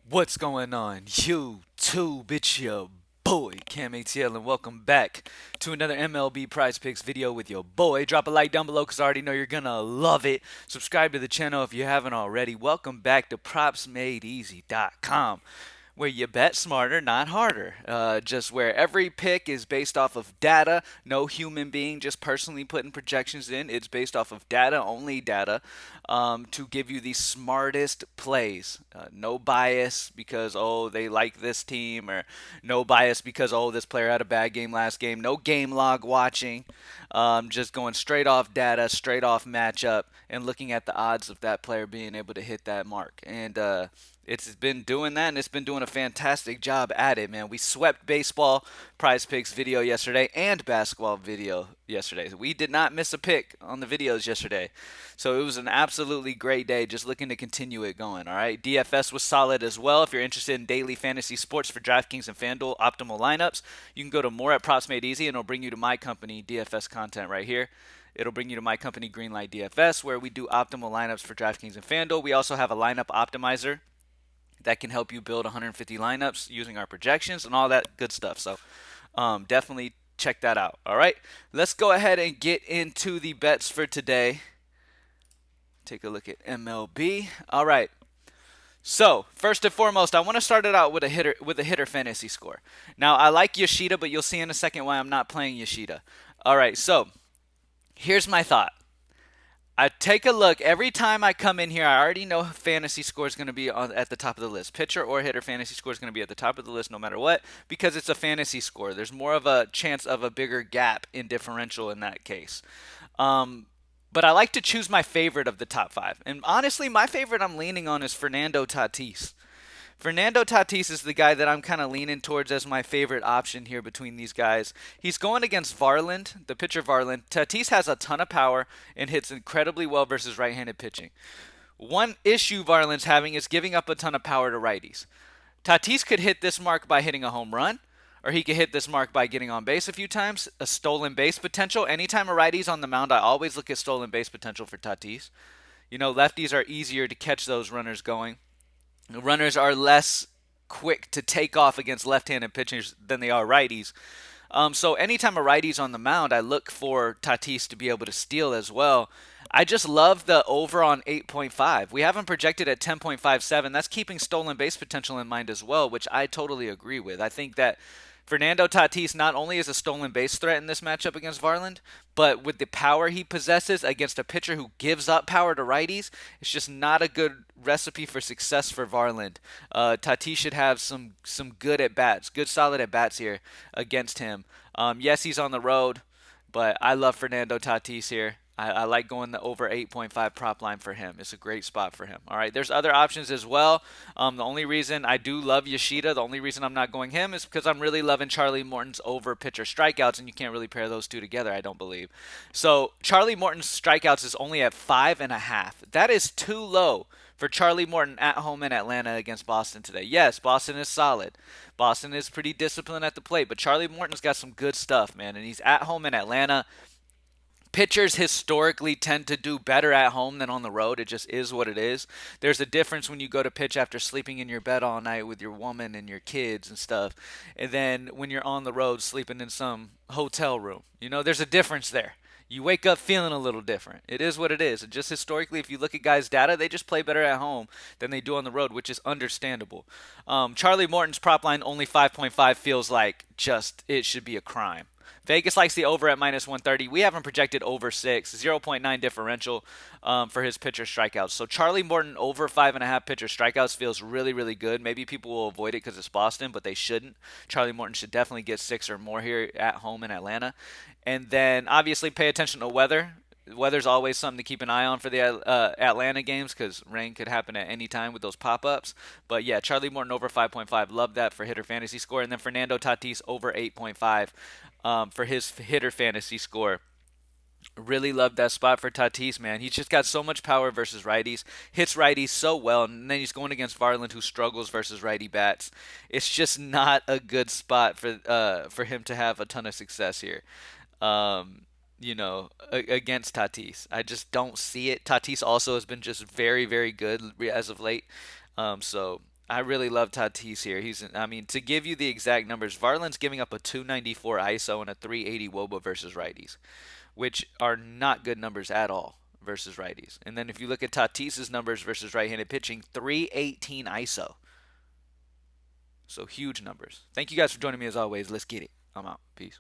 What's going on, YouTube? It's your boy, CamATL, and welcome back to another MLB Prize Picks video with your boy. Drop a like down below because I already know you're going to love it. Subscribe to the channel if you haven't already. Welcome back to PropsMadeEasy.com, where you bet smarter, not harder. Just where every pick is based off of data, no human being just personally putting projections in. It's based off of data, only data, to give you the smartest plays. No bias because, oh, they like this team, or no bias because, oh, this player had a bad game last game. No game log watching. Just going straight off data, straight off matchup, and looking at the odds of that player being able to hit that mark. And it's been doing that, and it's been doing a fantastic job at it, man. We swept baseball prize picks video yesterday and basketball video yesterday. We did not miss a pick on the videos yesterday. So it was an absolutely great day, just looking to continue it going, all right? DFS was solid as well. If you're interested in daily fantasy sports for DraftKings and FanDuel optimal lineups, you can go to more at Props Made Easy, and it'll bring you to my company, DFS content right here. It'll bring you to my company, Greenlight DFS, where we do optimal lineups for DraftKings and FanDuel. We also have a lineup optimizer that can help you build 150 lineups using our projections and all that good stuff. So definitely check that out. All right, let's go ahead and get into the bets for today. Take a look at MLB. All right. So first and foremost, I want to start it out with a hitter fantasy score. Now I like Yoshida, but you'll see in a second why I'm not playing Yoshida. All right. So here's my thought. I take a look every time I come in here. I already know fantasy score is going to be at the top of the list. Pitcher or hitter fantasy score is going to be at the top of the list no matter what, because it's a fantasy score. There's more of a chance of a bigger gap in differential in that case. But I like to choose my favorite of the top five. And honestly, my favorite I'm leaning on is Fernando Tatis. Fernando Tatis is the guy that I'm kind of leaning towards as my favorite option here between these guys. He's going against Varland, the pitcher Varland. Tatis has a ton of power and hits incredibly well versus right-handed pitching. One issue Varland's having is giving up a ton of power to righties. Tatis could hit this mark by hitting a home run, or he could hit this mark by getting on base a few times. A stolen base potential. Anytime a righty's on the mound, I always look at stolen base potential for Tatis. You know, lefties are easier to catch those runners going. Runners are less quick to take off against left-handed pitchers than they are righties. So anytime a righty's on the mound, I look for Tatis to be able to steal as well. I just love the over on 8.5. We haven't projected at 10.57. That's keeping stolen base potential in mind as well, which I totally agree with. I think that Fernando Tatis not only is a stolen base threat in this matchup against Varland, but with the power he possesses against a pitcher who gives up power to righties, it's just not a good recipe for success for Varland. Tatis should have some good at bats, good solid at bats here against him. Yes, he's on the road, but I love Fernando Tatis here. I like going the over 8.5 prop line for him. It's a great spot for him. All right, there's other options as well. The only reason I do love Yoshida, the only reason I'm not going him is because I'm really loving Charlie Morton's over pitcher strikeouts, and you can't really pair those two together, I don't believe. So Charlie Morton's strikeouts is only at 5.5. That is too low for Charlie Morton at home in Atlanta against Boston today. Yes, Boston is solid. Boston is pretty disciplined at the plate, but Charlie Morton's got some good stuff, man, and he's at home in Atlanta. Pitchers historically tend to do better at home than on the road. It just is what it is. There's a difference when you go to pitch after sleeping in your bed all night with your woman and your kids and stuff, and then when you're on the road sleeping in some hotel room. You know, there's a difference there. You wake up feeling a little different. It is what it is. And just historically, if you look at guys' data, they just play better at home than they do on the road, which is understandable. Charlie Morton's prop line only 5.5 feels like just it should be a crime. Vegas likes the over at minus 130. We haven't projected over 6, 0.9 differential for his pitcher strikeouts. So Charlie Morton over 5.5 pitcher strikeouts feels really, really good. Maybe people will avoid it because it's Boston, but they shouldn't. Charlie Morton should definitely get 6 or more here at home in Atlanta. And then obviously pay attention to weather. Weather's always something to keep an eye on for the Atlanta games because rain could happen at any time with those pop-ups. But yeah, Charlie Morton over 5.5. Love that for hitter fantasy score. And then Fernando Tatis over 8.5 for his hitter fantasy score. Really love that spot for Tatis, man. He's just got so much power versus righties. Hits righties so well, and then he's going against Varland, who struggles versus righty bats. It's just not a good spot for him to have a ton of success here. Against Tatis. I just don't see it. Tatis also has been just very, very good as of late. So I really love Tatis here. I mean, to give you the exact numbers, Varland's giving up a 294 ISO and a 380 WOBA versus righties, which are not good numbers at all versus righties. And then if you look at Tatis's numbers versus right-handed pitching, 318 ISO. So huge numbers. Thank you guys for joining me as always. Let's get it. I'm out. Peace.